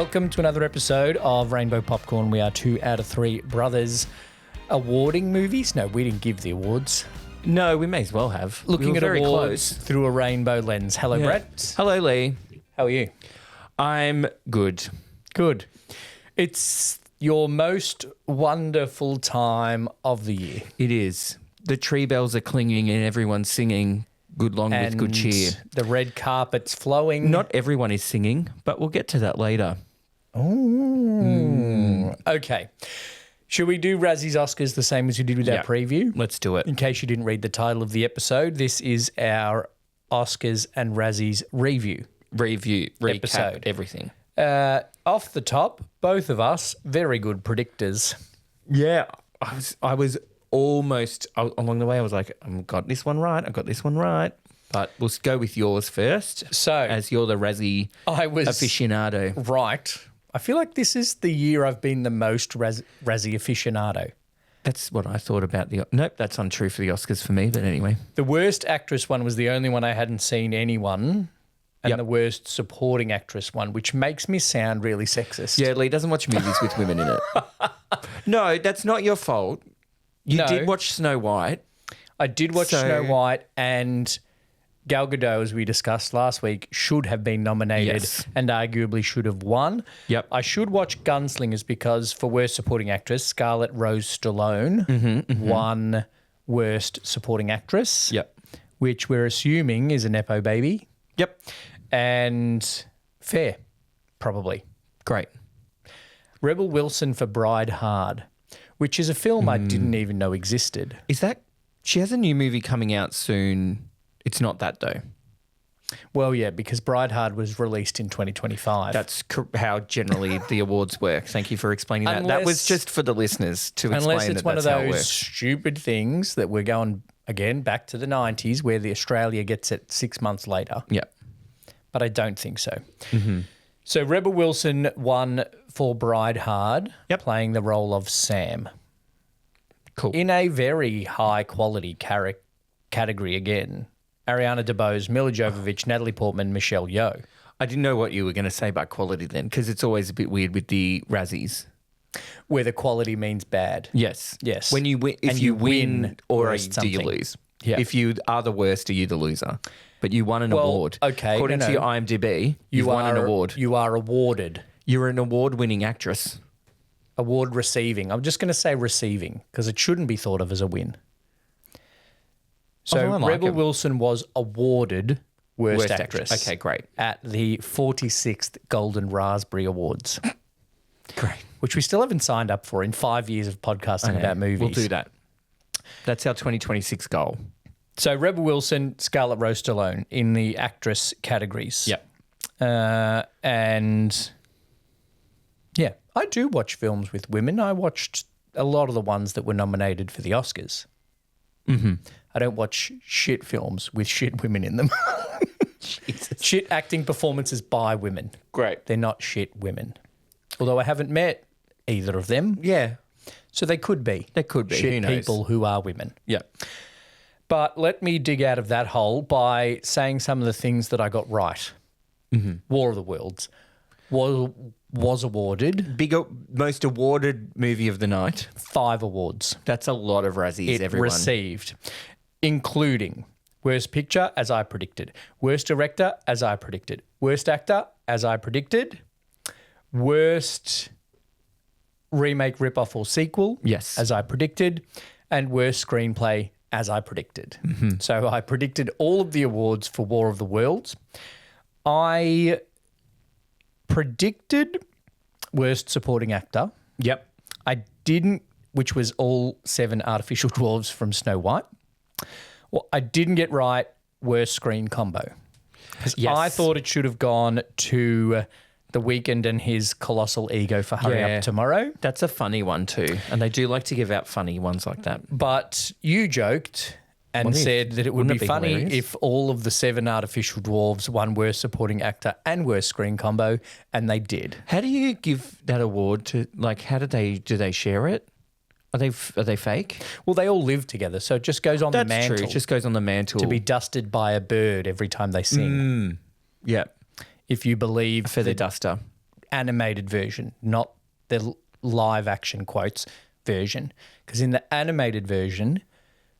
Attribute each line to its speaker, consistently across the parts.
Speaker 1: welcome to another episode of Rainbow Popcorn. We are 2 out of 3 brothers awarding movies. No, we didn't give the awards.
Speaker 2: No, we may as well have.
Speaker 1: Looking at
Speaker 2: very
Speaker 1: awards
Speaker 2: close.
Speaker 1: through a rainbow lens. Hello, Brett.
Speaker 2: Hello, Lee.
Speaker 1: How are you?
Speaker 2: I'm good.
Speaker 1: Good. It's your most wonderful time of the year.
Speaker 2: It is. The tree bells are clinging and everyone's singing good long with good cheer.
Speaker 1: The red carpet's flowing.
Speaker 2: Not everyone is singing, but we'll get to that later.
Speaker 1: Okay. Should we do Razzies Oscars the same as we did with our preview?
Speaker 2: Let's do it.
Speaker 1: In case you didn't read the title of the episode, this is our Oscars and Razzies review.
Speaker 2: Recap,
Speaker 1: Episode.
Speaker 2: everything.
Speaker 1: Off the top, both of us, very good predictors.
Speaker 2: Yeah, I was almost along the way. I was like, I've got this one right. But we'll go with yours first.
Speaker 1: So,
Speaker 2: as you're the Razzie aficionado.
Speaker 1: Right. I feel like this is the year I've been the most Razzie aficionado.
Speaker 2: That's what I thought about Nope, that's untrue for the Oscars for me, but anyway.
Speaker 1: The worst actress one was the only one I hadn't seen anyone, and the worst supporting actress one, which makes me sound really sexist.
Speaker 2: Yeah, Lee doesn't watch movies with women in it. No, that's not your fault. You did watch Snow White.
Speaker 1: I did watch Snow White, and Gal Gadot, as we discussed last week, should have been nominated and arguably should have won.
Speaker 2: Yep.
Speaker 1: I should watch Gunslingers because for Worst Supporting Actress, Scarlett Rose Stallone won Worst Supporting Actress, which we're assuming is a Nepo baby.
Speaker 2: Yep.
Speaker 1: And fair, probably.
Speaker 2: Great.
Speaker 1: Rebel Wilson for Bride Hard, which is a film I didn't even know existed.
Speaker 2: Is that... She has a new movie coming out soon. It's not that, though.
Speaker 1: Well, yeah, because Bride Hard was released in 2025.
Speaker 2: That's how generally the awards work. Thank you for explaining that. That was just for the listeners to explain
Speaker 1: unless it's
Speaker 2: that
Speaker 1: one
Speaker 2: that's
Speaker 1: of
Speaker 2: how it
Speaker 1: those
Speaker 2: works.
Speaker 1: stupid things that we're going, again, back to the 90s where the Australia gets it 6 months later.
Speaker 2: Yep.
Speaker 1: But I don't think so. So Rebel Wilson won for Bride Hard, playing the role of Sam.
Speaker 2: Cool.
Speaker 1: In a very high-quality category again. Ariana DeBose, Mila Jovovich, Natalie Portman, Michelle Yeoh.
Speaker 2: I didn't know what you were going to say about quality then, because it's always a bit weird with the Razzies.
Speaker 1: Where the quality means bad.
Speaker 2: Yes.
Speaker 1: Yes.
Speaker 2: When you win, if you win or do you lose?
Speaker 1: Yeah.
Speaker 2: If you are the worst, are you the loser? But you won an award.
Speaker 1: Okay.
Speaker 2: According to your IMDb, you've won an award.
Speaker 1: You are awarded.
Speaker 2: You're an award-winning actress.
Speaker 1: Award receiving. I'm just going to say receiving because it shouldn't be thought of as a win. So Rebel Wilson was awarded Worst Actress.
Speaker 2: Okay, great.
Speaker 1: At the 46th Golden Raspberry Awards.
Speaker 2: Great.
Speaker 1: Which we still haven't signed up for in 5 years of podcasting about movies.
Speaker 2: We'll do that. That's our 2026 goal.
Speaker 1: So Rebel Wilson, Scarlett Rose Stallone in the actress categories.
Speaker 2: Yep.
Speaker 1: And yeah, I do watch films with women. I watched a lot of the ones that were nominated for the Oscars. I don't watch shit films with shit women in them.
Speaker 2: Jesus.
Speaker 1: Shit acting performances by women.
Speaker 2: Great.
Speaker 1: They're not shit women. Although I haven't met either of them.
Speaker 2: Yeah.
Speaker 1: So they could be.
Speaker 2: They could be.
Speaker 1: Shit
Speaker 2: Who knows?
Speaker 1: people who are women.
Speaker 2: Yeah.
Speaker 1: But let me dig out of that hole by saying some of the things that I got right. War of the Worlds was awarded
Speaker 2: Most awarded movie of the night.
Speaker 1: 5 awards.
Speaker 2: That's a lot of Razzies,
Speaker 1: It received, including Worst Picture, as I predicted. Worst Director, as I predicted. Worst Actor, as I predicted. Worst Remake, Ripoff or Sequel,
Speaker 2: Yes.
Speaker 1: as I predicted. And Worst Screenplay, as I predicted. So I predicted all of the awards for War of the Worlds. I predicted Worst Supporting Actor.
Speaker 2: Yep.
Speaker 1: I didn't, which was all 7 artificial dwarves from Snow White. Well, I didn't get right Worst Screen Combo.
Speaker 2: Yes.
Speaker 1: I thought it should have gone to The Weeknd and his colossal ego for Hurry Up Tomorrow.
Speaker 2: That's a funny one too. And they do like to give out funny ones like that.
Speaker 1: But you joked and said that it would be funny if all of the 7 artificial dwarves won Worst Supporting Actor and Worst Screen Combo, and they did.
Speaker 2: How do you give that award to, like, how do they share it? Are they fake?
Speaker 1: Well, they all live together, so it just goes on the mantle.
Speaker 2: That's true. It just goes on the mantle.
Speaker 1: To be dusted by a bird every time they sing.
Speaker 2: Yeah.
Speaker 1: If you believe
Speaker 2: Feather duster.
Speaker 1: animated version, not the live action quotes version. Because in the animated version,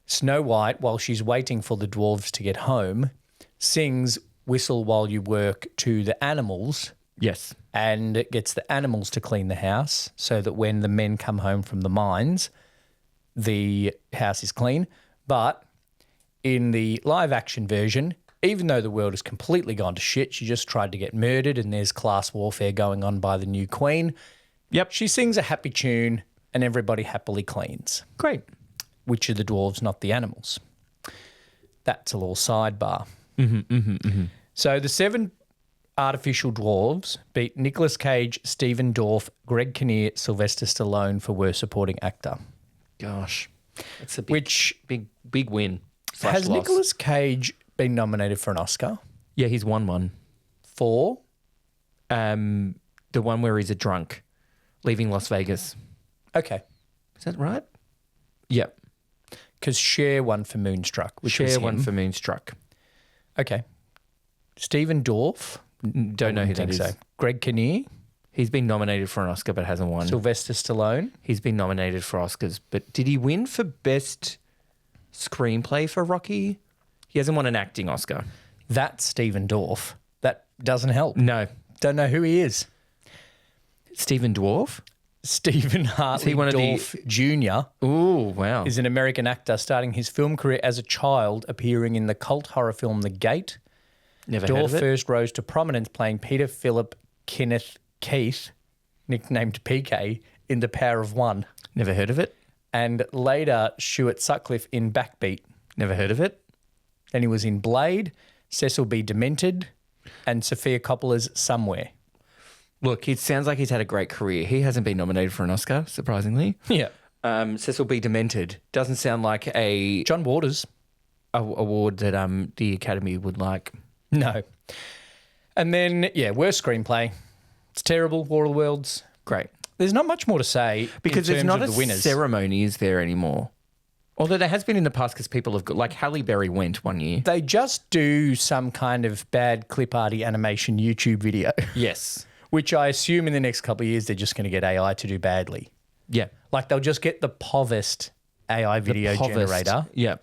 Speaker 1: Snow White, while she's waiting for the dwarves to get home, sings Whistle While You Work to the animals.
Speaker 2: Yes.
Speaker 1: And it gets the animals to clean the house so that when the men come home from the mines, the house is clean. But in the live action version, even though the world has completely gone to shit, she just tried to get murdered and there's class warfare going on by the new queen.
Speaker 2: Yep.
Speaker 1: She sings a happy tune and everybody happily cleans.
Speaker 2: Great.
Speaker 1: Which are the dwarves, not the animals. That's a little sidebar. So the 7 artificial dwarves beat Nicolas Cage, Stephen Dorff, Greg Kinnear, Sylvester Stallone for Worst Supporting Actor.
Speaker 2: Gosh. That's a big win.
Speaker 1: Has
Speaker 2: Loss.
Speaker 1: Nicolas Cage been nominated for an Oscar?
Speaker 2: Yeah, he's won one.
Speaker 1: For?
Speaker 2: The one where he's a drunk, leaving Las Vegas.
Speaker 1: Okay.
Speaker 2: Is that right? Yep.
Speaker 1: Because Cher won for Moonstruck, which was
Speaker 2: Cher
Speaker 1: him.
Speaker 2: won for Moonstruck.
Speaker 1: Okay. Stephen Dorff?
Speaker 2: Don't know who that is.
Speaker 1: So. Greg Kinnear?
Speaker 2: He's been nominated for an Oscar but hasn't won.
Speaker 1: Sylvester Stallone?
Speaker 2: He's been nominated for Oscars, but did he win for Best Screenplay for Rocky? He hasn't won an acting Oscar.
Speaker 1: That's Stephen Dorff. That doesn't help.
Speaker 2: No.
Speaker 1: Don't know who he is.
Speaker 2: Stephen Dwarf?
Speaker 1: Stephen Hartley
Speaker 2: one of the-
Speaker 1: Dorff Jr.
Speaker 2: Ooh, wow.
Speaker 1: is an American actor starting his film career as a child, appearing in the cult horror film The Gate.
Speaker 2: Never heard
Speaker 1: Dorff
Speaker 2: of it.
Speaker 1: first rose to prominence playing Peter Philip Kenneth Keith, nicknamed PK, in The Power of One,
Speaker 2: Never heard of it.
Speaker 1: and later Stuart Sutcliffe in Backbeat.
Speaker 2: Never heard of it.
Speaker 1: Then he was in Blade, Cecil B. Demented, and Sofia Coppola's Somewhere.
Speaker 2: Look, it sounds like he's had a great career. He hasn't been nominated for an Oscar, surprisingly.
Speaker 1: Yeah.
Speaker 2: Cecil B. Demented doesn't sound like a
Speaker 1: John Waters.
Speaker 2: award that the Academy would like.
Speaker 1: No. And then, worst screenplay. It's terrible, War of the Worlds.
Speaker 2: Great.
Speaker 1: There's not much more to say
Speaker 2: Because
Speaker 1: in
Speaker 2: there's
Speaker 1: terms
Speaker 2: not
Speaker 1: of
Speaker 2: a
Speaker 1: the winners.
Speaker 2: ceremony, is there, anymore? Although there has been in the past because people have got, like Halle Berry went one year.
Speaker 1: They just do some kind of bad clip arty animation YouTube video,
Speaker 2: Yes.
Speaker 1: which I assume in the next couple of years they're just going to get AI to do badly.
Speaker 2: Yeah.
Speaker 1: Like they'll just get the Povest AI video generator
Speaker 2: Yeah.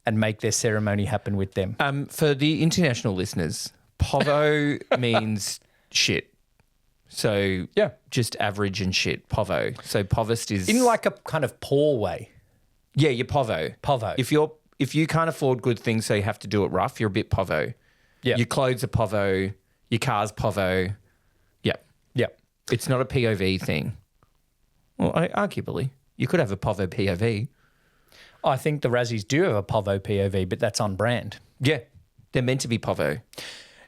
Speaker 1: and make their ceremony happen with them.
Speaker 2: For the international listeners, Povo means shit. So
Speaker 1: Yeah.
Speaker 2: just average and shit. Povo. So Povest is
Speaker 1: In like a kind of poor way.
Speaker 2: yeah, you're Povo.
Speaker 1: Povo.
Speaker 2: If you can't afford good things, so you have to do it rough, you're a bit Povo.
Speaker 1: Yeah.
Speaker 2: Your clothes are Povo. Your car's Povo. Yeah.
Speaker 1: Yeah.
Speaker 2: It's not a POV thing. Well, arguably, you could have a Povo POV.
Speaker 1: I think the Razzies do have a Povo POV, but that's on brand.
Speaker 2: Yeah. They're meant to be Povo.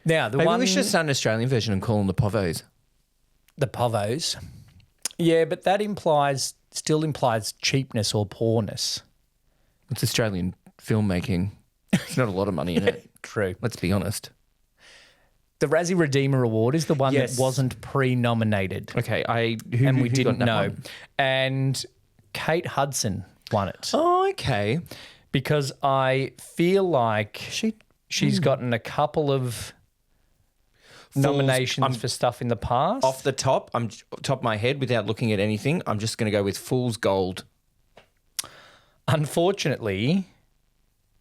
Speaker 1: Now, the
Speaker 2: Maybe
Speaker 1: one...
Speaker 2: we should start an Australian version and call them the Povos.
Speaker 1: The Povos. Yeah, but that still implies cheapness or poorness.
Speaker 2: It's Australian filmmaking. There's not a lot of money in it.
Speaker 1: True.
Speaker 2: Let's be honest.
Speaker 1: The Razzie Redeemer Award is the one
Speaker 2: Yes.
Speaker 1: that wasn't pre-nominated.
Speaker 2: Okay,
Speaker 1: We
Speaker 2: who
Speaker 1: didn't
Speaker 2: got that
Speaker 1: know.
Speaker 2: one?
Speaker 1: And Kate Hudson won it
Speaker 2: Oh, okay.
Speaker 1: because I feel like
Speaker 2: Hmm.
Speaker 1: she's gotten a couple of nominations for stuff in the past.
Speaker 2: Off the top, top of my head without looking at anything, I'm just going to go with Fool's Gold.
Speaker 1: Unfortunately,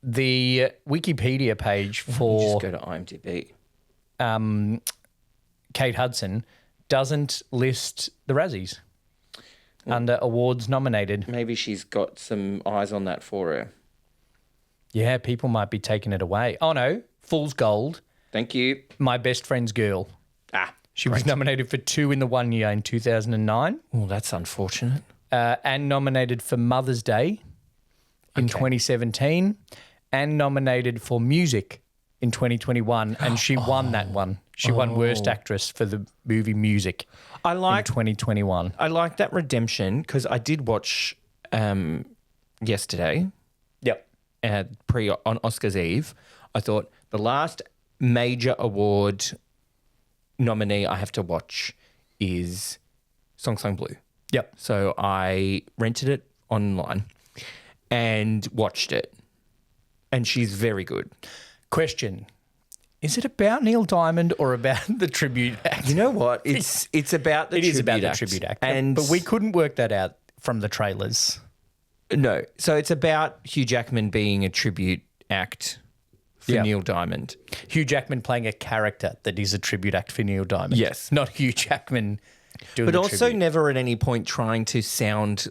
Speaker 1: the Wikipedia page for
Speaker 2: Just go to IMDb.
Speaker 1: Kate Hudson doesn't list the Razzies under awards nominated.
Speaker 2: Maybe she's got some eyes on that for her.
Speaker 1: Yeah, people might be taking it away. Oh no, Fool's Gold,
Speaker 2: Thank you.
Speaker 1: My Best Friend's Girl. She was nominated for 2 in the 1 year in 2009
Speaker 2: Oh, that's unfortunate.
Speaker 1: and nominated for Mother's Day in 2017 and nominated for Music in 2021 and she won that one. She won Worst Actress for the movie Music
Speaker 2: I
Speaker 1: in
Speaker 2: like
Speaker 1: 2021.
Speaker 2: that redemption because I did watch yesterday
Speaker 1: Yep.
Speaker 2: on Oscars Eve. I thought the last major award nominee I have to watch is Song Sung Blue.
Speaker 1: Yep.
Speaker 2: So I rented it online and watched it. And she's very good.
Speaker 1: Question. Is it about Neil Diamond or about the tribute act?
Speaker 2: You know what? It's about the
Speaker 1: It
Speaker 2: tribute
Speaker 1: is about
Speaker 2: act.
Speaker 1: the tribute act.
Speaker 2: And
Speaker 1: but we couldn't work that out from the trailers.
Speaker 2: No. So it's about Hugh Jackman being a tribute act for
Speaker 1: Yeah.
Speaker 2: Neil Diamond.
Speaker 1: Hugh Jackman playing a character that is a tribute act for Neil Diamond.
Speaker 2: Yes.
Speaker 1: Not Hugh Jackman doing
Speaker 2: But
Speaker 1: the
Speaker 2: also
Speaker 1: tribute.
Speaker 2: never at any point trying to sound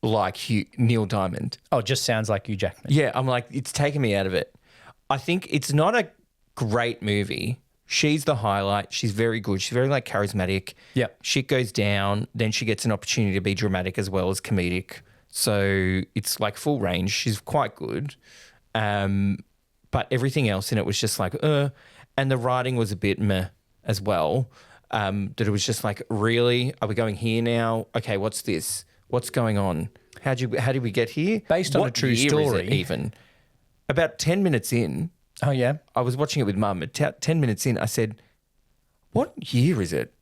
Speaker 2: like Neil Diamond.
Speaker 1: Oh, it just sounds like Hugh Jackman.
Speaker 2: Yeah, I'm like, it's taken me out of it. I think it's not a great movie. She's the highlight. She's very good. She's very charismatic.
Speaker 1: Yep.
Speaker 2: Shit goes down. Then she gets an opportunity to be dramatic as well as comedic. So it's full range. She's quite good. But everything else in it was just and the writing was a bit meh as well. That it was just really? Are we going here now? Okay, what's this? What's going on? How did we get here?
Speaker 1: Based on a true
Speaker 2: year is
Speaker 1: story.
Speaker 2: it even? About 10 minutes in,
Speaker 1: Oh, yeah.
Speaker 2: I was watching it with Mum. At 10 minutes in, I said, what year is it?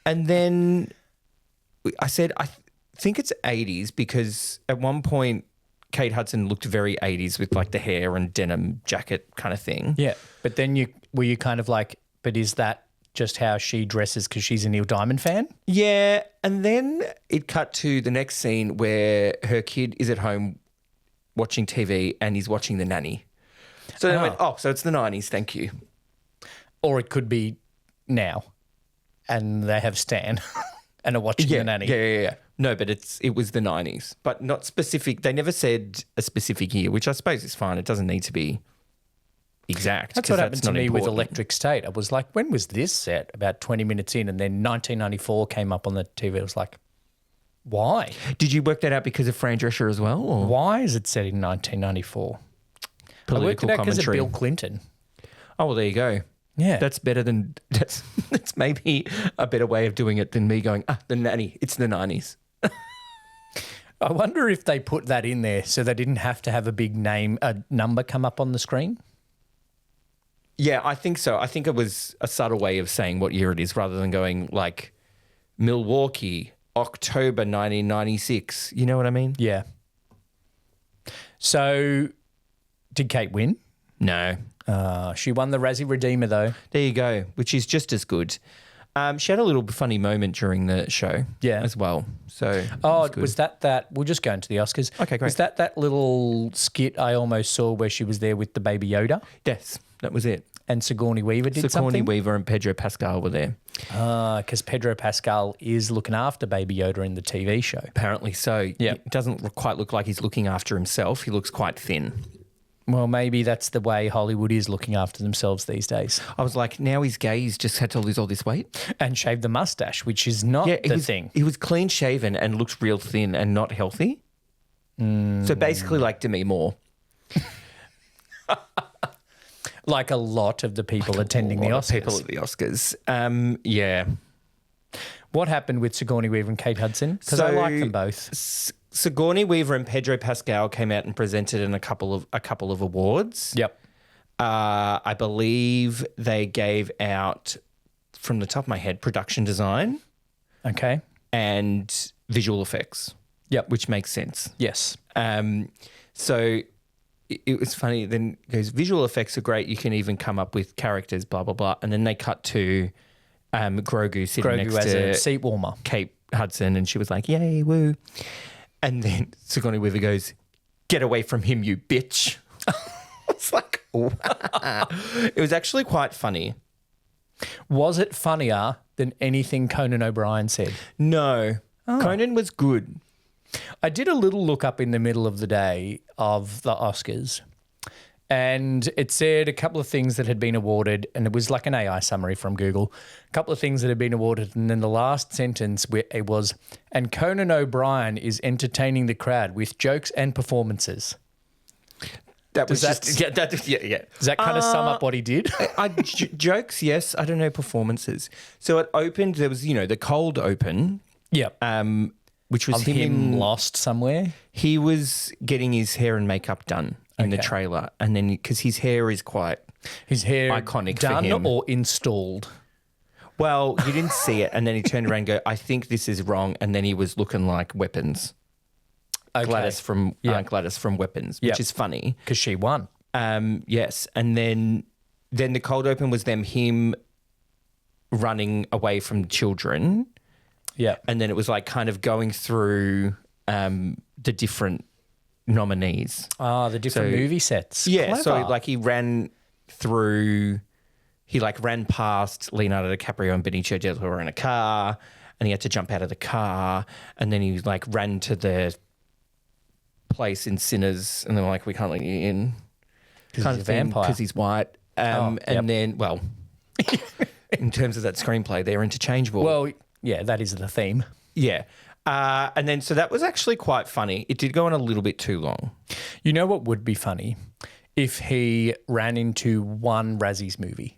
Speaker 2: And then I said, I think it's 80s because at one point, Kate Hudson looked very 80s with the hair and denim jacket kind of thing.
Speaker 1: Yeah. But then were you kind of but is that just how she dresses because she's a Neil Diamond fan?
Speaker 2: Yeah. And then it cut to the next scene where her kid is at home watching TV and he's watching The Nanny. So then I went, so it's the 90s, thank you.
Speaker 1: Or it could be now and they have Stan and are watching The Nanny.
Speaker 2: Yeah. No, but it was the 90s, but not specific. They never said a specific year, which I suppose is fine. It doesn't need to be exact.
Speaker 1: That's what happened to me with Electric State. I was like, when was this set? About 20 minutes in, and then 1994 came up on the TV. I was like, why?
Speaker 2: Did you work that out because of Fran Drescher as well? Or?
Speaker 1: Why is it set in 1994?
Speaker 2: Political
Speaker 1: I worked it out because of
Speaker 2: commentary.
Speaker 1: Bill Clinton.
Speaker 2: Oh, well, there you go.
Speaker 1: Yeah.
Speaker 2: That's better than that's maybe a better way of doing it than me going, The Nanny. It's the 90s.
Speaker 1: I wonder if they put that in there so they didn't have to have a number come up on the screen.
Speaker 2: Yeah, I think so. I think it was a subtle way of saying what year it is rather than going Milwaukee, October 1996. You know what I mean?
Speaker 1: Yeah. So, did Kate win?
Speaker 2: No.
Speaker 1: She won the Razzie Redeemer, though.
Speaker 2: There you go, which is just as good. She had a little funny moment during the show as well. So
Speaker 1: was that we'll just go into the Oscars.
Speaker 2: Okay, great.
Speaker 1: Was that little skit I almost saw where she was there with the baby Yoda?
Speaker 2: Yes, that was it.
Speaker 1: And Sigourney Weaver did something?
Speaker 2: Sigourney Weaver and Pedro Pascal were there.
Speaker 1: Because Pedro Pascal is looking after baby Yoda in the TV show.
Speaker 2: Apparently so.
Speaker 1: Yeah.
Speaker 2: It doesn't quite look like he's looking after himself. He looks quite thin.
Speaker 1: Well, maybe that's the way Hollywood is looking after themselves these days.
Speaker 2: I was like, now he's gay, he's just had to lose all this weight.
Speaker 1: And shave the mustache, which is not the thing.
Speaker 2: He was clean shaven and looks real thin and not healthy. So basically Demi Moore.
Speaker 1: Like a lot of the people attending the Oscars.
Speaker 2: People at the Oscars. Yeah.
Speaker 1: What happened with Sigourney Weaver and Kate Hudson? Because I like them both.
Speaker 2: Sigourney Weaver and Pedro Pascal came out and presented in a couple of awards.
Speaker 1: Yep.
Speaker 2: I believe they gave out, from the top of my head, production design.
Speaker 1: Okay.
Speaker 2: And visual effects.
Speaker 1: Yep.
Speaker 2: Which makes sense.
Speaker 1: Yes.
Speaker 2: So it was funny. Then it goes, visual effects are great. You can even come up with characters, blah, blah, blah. And then they cut to Grogu sitting next
Speaker 1: as
Speaker 2: to
Speaker 1: a seat warmer.
Speaker 2: Kate Hudson, and she was like, yay, woo. And then Sigourney Weaver goes, get away from him, you bitch. It's like, wow. It was actually quite funny.
Speaker 1: Was it funnier than anything Conan O'Brien said?
Speaker 2: No. Conan was good.
Speaker 1: I did a little look up in the middle of the day of the Oscars, and it said a couple of things that had been awarded, and it was like an AI summary from Google. A couple of things that had been awarded, and then the last sentence it was, and Conan O'Brien is entertaining the crowd with jokes and performances.
Speaker 2: That was
Speaker 1: Does
Speaker 2: just, yeah.
Speaker 1: Does that kind of sum up what he did?
Speaker 2: Jokes, yes. I don't know, performances. So it opened, there was, the cold open.
Speaker 1: Yep.
Speaker 2: Which was
Speaker 1: Of him lost somewhere?
Speaker 2: He was getting his hair and makeup done in the trailer. And then, because his hair is quite iconic
Speaker 1: done
Speaker 2: for him.
Speaker 1: or installed?
Speaker 2: Well, you didn't see it. And then he turned around and go, I think this is wrong. And then he was looking like Weapons.
Speaker 1: Okay.
Speaker 2: Gladys from Weapons, which is funny.
Speaker 1: Because she won.
Speaker 2: Yes. And then then the cold open was him running away from children.
Speaker 1: Yeah.
Speaker 2: And then it was like kind of going through the different nominees.
Speaker 1: The different movie sets.
Speaker 2: Yeah.
Speaker 1: Clever.
Speaker 2: So like he ran past Leonardo DiCaprio and Benicio del Toro in a car, and he had to jump out of the car, and then he like ran to the place in Sinners, and they were like, we can't let you in.
Speaker 1: Because he's a vampire.
Speaker 2: Because he's white. And then, well, in terms of that screenplay, they're interchangeable.
Speaker 1: Well, yeah, that is the theme.
Speaker 2: Yeah. And then, so that was actually quite funny. It did go on a little bit too long.
Speaker 1: You know what would be funny? If he ran into one Razzies movie.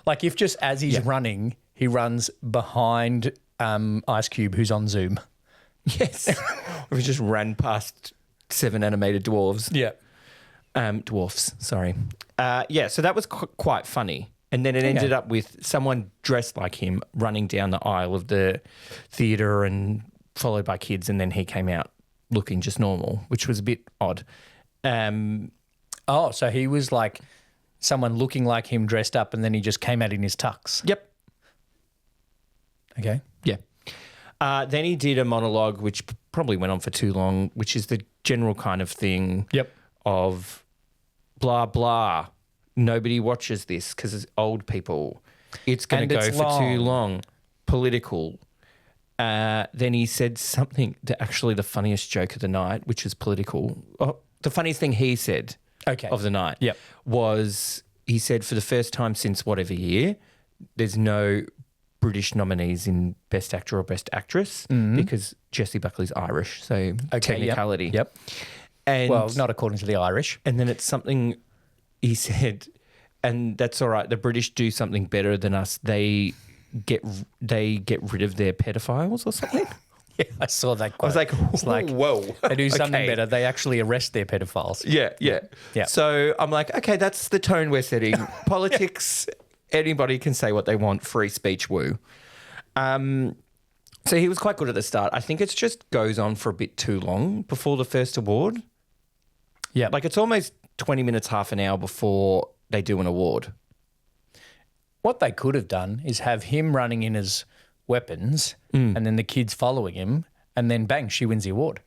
Speaker 1: Like if just as he's running, he runs behind Ice Cube, who's on Zoom.
Speaker 2: Yes. Or he just ran past 7 animated dwarves.
Speaker 1: Yeah.
Speaker 2: Dwarfs, sorry. So that was quite funny. And then it ended up with someone dressed like him running down the aisle of the theatre and followed by kids, and then he came out looking just normal, which was a bit odd.
Speaker 1: So he was like someone looking like him dressed up, and then he just came out in his tux.
Speaker 2: Yep.
Speaker 1: Okay.
Speaker 2: Yeah. Then he did a monologue, which probably went on for too long, which is the general kind of thing of blah, blah. Nobody watches this because it's old people. It's going to go for too long. Political. Then he said something, actually the funniest joke of the night, which was political. Oh, the funniest thing he said of the night was he said for the first time since whatever year, there's no British nominees in Best Actor or Best Actress because Jessie Buckley's Irish. So technicality.
Speaker 1: Yep.
Speaker 2: And
Speaker 1: well, not according to the Irish.
Speaker 2: And then it's something he said, and that's all right. The British do something better than us. They get rid of their pedophiles or something.
Speaker 1: Yeah, I saw that quote.
Speaker 2: I was like, whoa.
Speaker 1: They do something better. They actually arrest their pedophiles.
Speaker 2: Yeah. So I'm like, okay, that's the tone we're setting. Politics, anybody can say what they want. Free speech, woo. So he was quite good at the start. I think it just goes on for a bit too long before the first award.
Speaker 1: Yeah.
Speaker 2: Like it's almost 20 minutes, half an hour before they do an award.
Speaker 1: What they could have done is have him running in as weapons and then the kids following him, and then bang, she wins the award.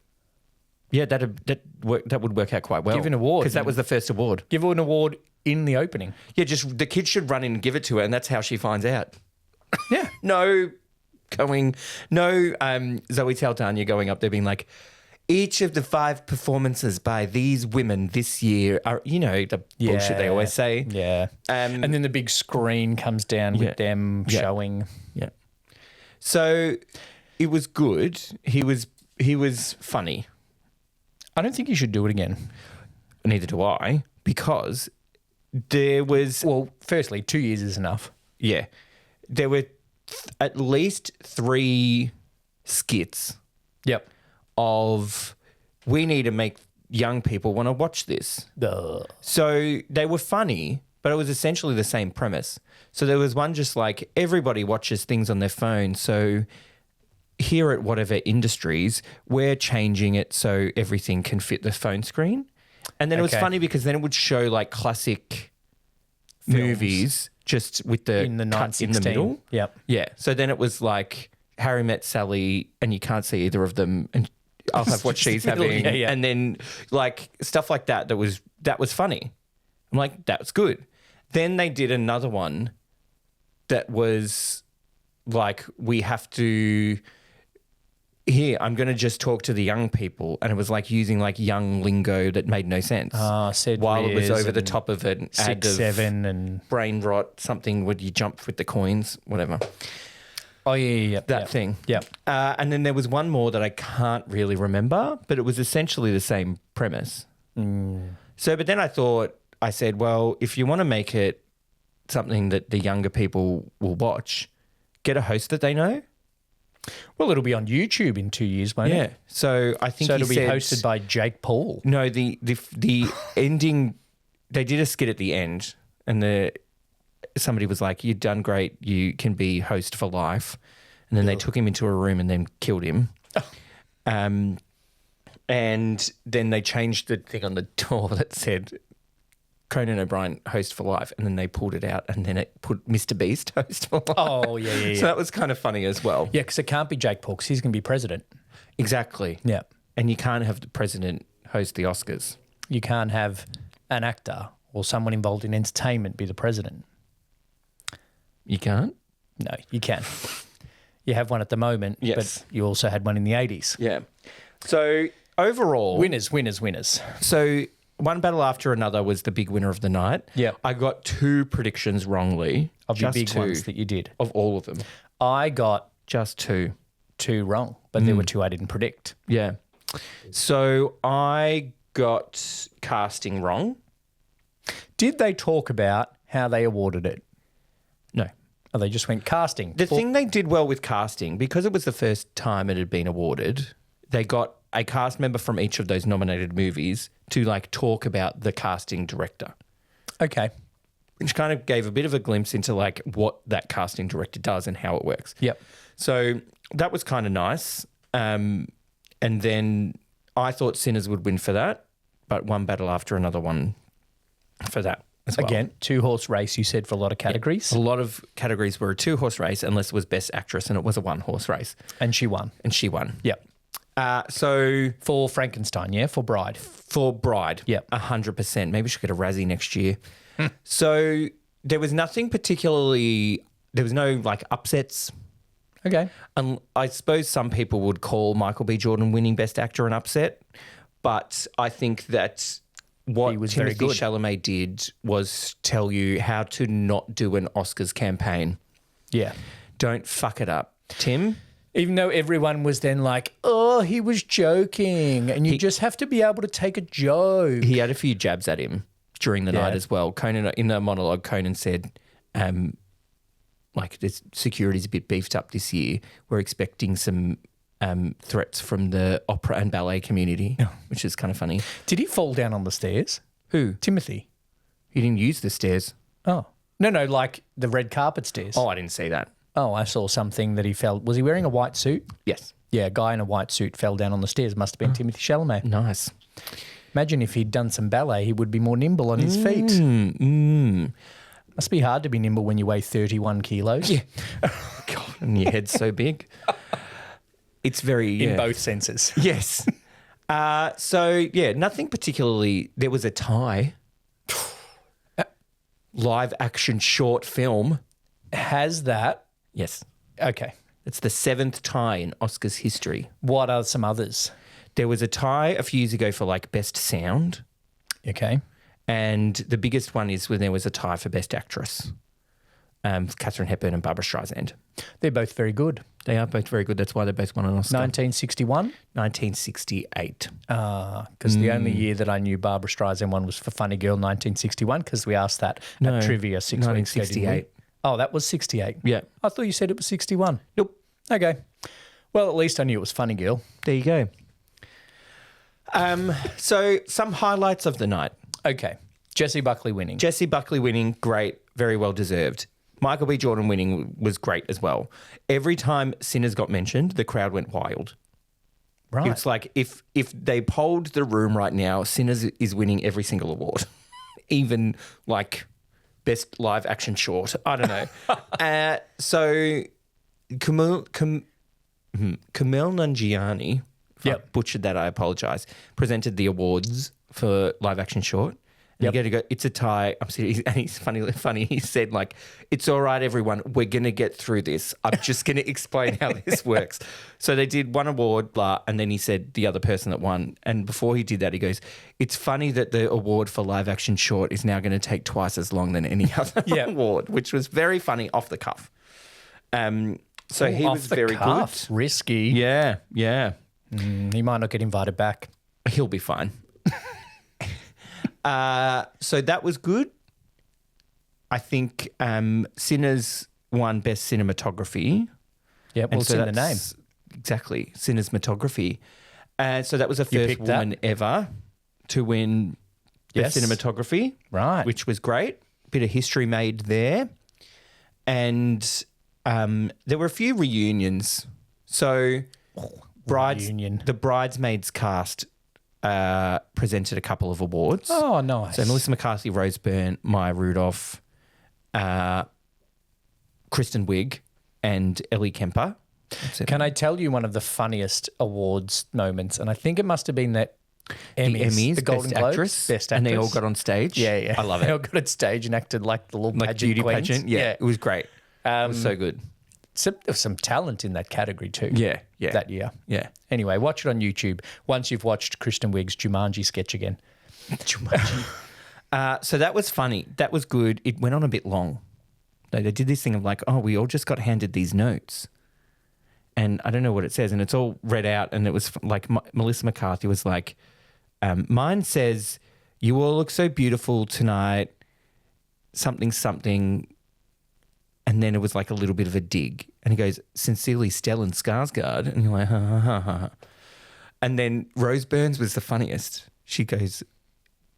Speaker 2: Yeah, that would work out quite well.
Speaker 1: Give an award.
Speaker 2: Because that was the first award.
Speaker 1: Give her an award in the opening.
Speaker 2: Yeah, just the kids should run in and give it to her, and that's how she finds out.
Speaker 1: Yeah.
Speaker 2: No Zoe Saldana going up there being like, each of the 5 performances by these women this year are, the bullshit they always say.
Speaker 1: Yeah. And then the big screen comes down with them showing.
Speaker 2: Yeah. So it was good. He was funny.
Speaker 1: I don't think you should do it again.
Speaker 2: Neither do I, because there was...
Speaker 1: Well, firstly, 2 years is enough.
Speaker 2: Yeah. There were at least 3 skits.
Speaker 1: Yep.
Speaker 2: Of we need to make young people want to watch this.
Speaker 1: Duh.
Speaker 2: So they were funny, but it was essentially the same premise. So there was one just like everybody watches things on their phone. So here at whatever industries, we're changing it so everything can fit the phone screen. And then it was funny because then it would show like classic movies just with the
Speaker 1: in the
Speaker 2: cut in the middle.
Speaker 1: Yep.
Speaker 2: Yeah. So then it was like Harry Met Sally and you can't see either of them and I'll have what she's having.
Speaker 1: Yeah.
Speaker 2: And then like stuff like that was funny. I'm like, that was good. Then they did another one that was like, we have to... Here, I'm going to just talk to the young people. And it was like using like young lingo that made no sense.
Speaker 1: Said
Speaker 2: while it was over the top of an
Speaker 1: 6, 7 and...
Speaker 2: brain rot, something would you jump with the coins, whatever.
Speaker 1: Oh, yeah.
Speaker 2: That thing.
Speaker 1: Yeah.
Speaker 2: And then there was one more that I can't really remember, but it was essentially the same premise. So, but then I said, well, if you want to make it something that the younger people will watch, get a host that they know.
Speaker 1: Well, it'll be on YouTube in 2 years, won't it?
Speaker 2: Yeah. So I think
Speaker 1: it'll be hosted by Jake Paul.
Speaker 2: No, the ending. They did a skit at the end, and somebody was like, "You've done great. You can be host for life." And then they took him into a room and then killed him. And then they changed the thing on the door that said, Conan O'Brien host for life, and then they pulled it out, and then it put Mr. Beast host for life.
Speaker 1: Oh, yeah.
Speaker 2: So that was kind of funny as well.
Speaker 1: Yeah, because it can't be Jake Paul because he's going to be president.
Speaker 2: Exactly.
Speaker 1: Yeah.
Speaker 2: And you can't have the president host the Oscars.
Speaker 1: You can't have an actor or someone involved in entertainment be the president.
Speaker 2: You can't?
Speaker 1: No, you can. You have one at the moment,
Speaker 2: Yes.
Speaker 1: but you also had one in the 80s.
Speaker 2: Yeah. So overall...
Speaker 1: Winners.
Speaker 2: So one battle after another was the big winner of the night.
Speaker 1: Yep.
Speaker 2: I got 2 predictions wrongly.
Speaker 1: Of the
Speaker 2: just
Speaker 1: big
Speaker 2: 2
Speaker 1: ones that you did.
Speaker 2: of all of them.
Speaker 1: I got
Speaker 2: Just 2.
Speaker 1: 2 wrong, but there were 2 I didn't predict.
Speaker 2: Yeah. So I got casting wrong.
Speaker 1: Did they talk about how they awarded it?
Speaker 2: No.
Speaker 1: Oh, they just went casting.
Speaker 2: The thing they did well with casting, because it was the first time it had been awarded, they got a cast member from each of those nominated movies to like talk about the casting director,
Speaker 1: Okay.
Speaker 2: which kind of gave a bit of a glimpse into like what that casting director does and how it works.
Speaker 1: Yep.
Speaker 2: So that was kind of nice. And then I thought Sinners would win for that, but one battle after another one for that as well.
Speaker 1: Again, 2-horse race, you said, for a lot of categories.
Speaker 2: A lot of categories were a 2-horse race unless it was Best Actress, and it was a 1-horse race.
Speaker 1: And she won.
Speaker 2: And she won.
Speaker 1: Yep.
Speaker 2: So
Speaker 1: For Frankenstein, yeah? For Bride.
Speaker 2: for Bride,
Speaker 1: Yep.
Speaker 2: 100%. Maybe she'll get a Razzie next year. So there was nothing particularly, there was no like upsets.
Speaker 1: Okay.
Speaker 2: I suppose some people would call Michael B. Jordan winning Best Actor an upset, but I think that what
Speaker 1: He was very
Speaker 2: Timothée
Speaker 1: good.
Speaker 2: Chalamet did was tell you how to not do an Oscars campaign.
Speaker 1: Yeah.
Speaker 2: Don't fuck it up. Tim?
Speaker 1: Even though everyone was then like, oh, he was joking. And you just have to be able to take a joke.
Speaker 2: He had a few jabs at him during the night as well. Conan, in the monologue, Conan said, like, this security's a bit beefed up this year. We're expecting some threats from the opera and ballet community, which is kind of funny.
Speaker 1: Did he fall down on the stairs?
Speaker 2: Who?
Speaker 1: Timothy.
Speaker 2: He didn't use the stairs.
Speaker 1: Oh. No, like the red carpet stairs.
Speaker 2: Oh, I didn't see that.
Speaker 1: Oh, I saw something that he fell. Was he wearing a white suit?
Speaker 2: Yes.
Speaker 1: Yeah, a guy in a white suit fell down on the stairs. Must have been Timothée Chalamet.
Speaker 2: Nice.
Speaker 1: Imagine if he'd done some ballet, he would be more nimble on his feet. Must be hard to be nimble when you weigh 31 kilos.
Speaker 2: Yeah. God, and your head's so big. It's very...
Speaker 1: In both senses.
Speaker 2: Yes. So, yeah, nothing particularly... There was a tie. Live action short film.
Speaker 1: Has that?
Speaker 2: Yes.
Speaker 1: Okay.
Speaker 2: It's the 7th tie in Oscars history.
Speaker 1: What are some others?
Speaker 2: There was a tie a few years ago for like Best Sound.
Speaker 1: Okay.
Speaker 2: And the biggest one is when there was a tie for Best Actress. Katharine Hepburn and Barbara Streisand.
Speaker 1: They're both very good.
Speaker 2: They are both very good. That's why they both won an Oscar.
Speaker 1: 1961?
Speaker 2: 1968.
Speaker 1: Because the only year that I knew Barbara Streisand one was for Funny Girl 1961 because we asked that at trivia 6 weeks ago.
Speaker 2: 1968.
Speaker 1: Oh, that was 68?
Speaker 2: Yeah.
Speaker 1: I thought you said it was 61.
Speaker 2: Nope.
Speaker 1: Okay. Well, at least I knew it was Funny Girl.
Speaker 2: There you go. So some highlights of the night.
Speaker 1: Okay. Jessie Buckley winning.
Speaker 2: Jessie Buckley winning, great, very well deserved. Michael B. Jordan winning was great as well. Every time Sinners got mentioned, the crowd went wild.
Speaker 1: Right.
Speaker 2: It's like if they polled the room right now, Sinners is winning every single award, even like best live action short. I don't know. So Kumail Nanjiani, if I butchered that, I apologise, presented the awards for live action short. And you got to go, it's a tie. I'm serious. And he's funny. He said, like, it's all right, everyone. We're going to get through this. I'm just going to explain how this works. So they did one award, blah, and then he said the other person that won. And before he did that, he goes, it's funny that the award for live action short is now going to take twice as long than any other award, which was very funny off the cuff. So he was very good.
Speaker 1: Risky.
Speaker 2: Yeah.
Speaker 1: He might not get invited back.
Speaker 2: He'll be fine. So that was good. I think Sinners won Best Cinematography.
Speaker 1: Yeah, well, it's in the name.
Speaker 2: Exactly, Cinematography. So that was the first woman ever to win Best Cinematography.
Speaker 1: Right.
Speaker 2: Which was great. Bit of history made there. And there were a few reunions. So
Speaker 1: reunion.
Speaker 2: the Bridesmaids cast presented a couple of awards.
Speaker 1: Oh, nice.
Speaker 2: So Melissa McCarthy, Rose Byrne, Maya Rudolph, Kristen Wiig, and Ellie Kemper. That's it.
Speaker 1: Can I tell you one of the funniest awards moments? And I think it must have been that Emmys, the Golden
Speaker 2: Best
Speaker 1: Globes,
Speaker 2: Actress,
Speaker 1: Best Actress.
Speaker 2: and they all got on stage.
Speaker 1: Yeah.
Speaker 2: I love
Speaker 1: They all
Speaker 2: it.
Speaker 1: got on stage and acted like the little
Speaker 2: Like
Speaker 1: pageant
Speaker 2: beauty
Speaker 1: queens.
Speaker 2: pageant. Yeah, it was great. It was so good.
Speaker 1: There was some talent in that category too.
Speaker 2: Yeah.
Speaker 1: That year.
Speaker 2: Yeah.
Speaker 1: Anyway, watch it on YouTube once you've watched Kristen Wiig's Jumanji sketch again.
Speaker 2: So that was funny. That was good. It went on a bit long. They did this thing of like, oh, we all just got handed these notes. And I don't know what it says. And it's all read out. And it was like Melissa McCarthy was like, mine says, you all look so beautiful tonight, something, something. And then it was like a little bit of a dig. And he goes, sincerely, Stellan Skarsgård. And you're like, ha, ha, ha, ha. And then Rose Burns was the funniest. She goes,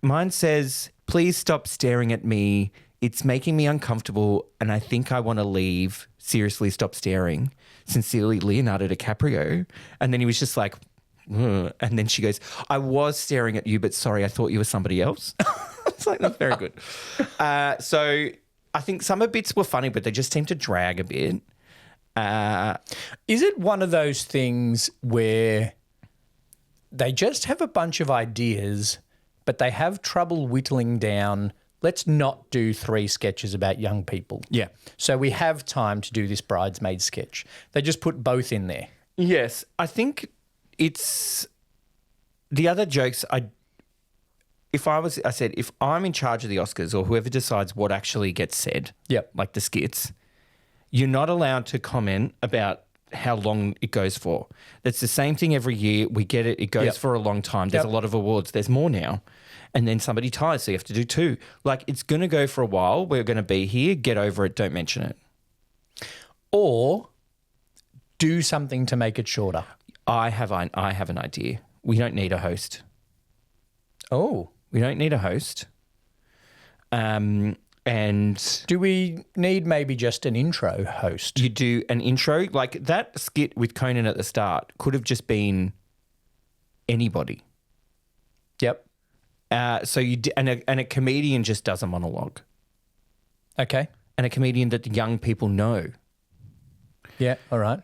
Speaker 2: mine says, please stop staring at me. It's making me uncomfortable and I think I want to leave. Seriously, stop staring. Sincerely, Leonardo DiCaprio. And then he was just like, ugh. And then she goes, I was staring at you, but sorry, I thought you were somebody else. It's like, that's very good. So I think some of the bits were funny, but they just seemed to drag a bit.
Speaker 1: Is it one of those things where they just have a bunch of ideas, but they have trouble whittling down, let's not do 3 sketches about young people.
Speaker 2: Yeah.
Speaker 1: So we have time to do this bridesmaid sketch. They just put both in there.
Speaker 2: Yes. I think it's the other jokes. If I'm in charge of the Oscars or whoever decides what actually gets said,
Speaker 1: Yep.
Speaker 2: like the skits, you're not allowed to comment about how long it goes for. That's the same thing every year. We get it. It goes
Speaker 1: Yep.
Speaker 2: for a long time. There's
Speaker 1: Yep.
Speaker 2: a lot of awards. There's more now. And then somebody ties, so you have to do 2. Like, it's going to go for a while. We're going to be here. Get over it. Don't mention it.
Speaker 1: Or do something to make it shorter.
Speaker 2: I have an idea. We don't need a host.
Speaker 1: Oh.
Speaker 2: We don't need a host. And
Speaker 1: Do we need maybe just an intro host?
Speaker 2: you do an intro. Like that skit with Conan at the start could have just been anybody.
Speaker 1: Yep.
Speaker 2: So and a comedian just does a monologue.
Speaker 1: Okay.
Speaker 2: And a comedian that the young people know.
Speaker 1: Yeah. All right.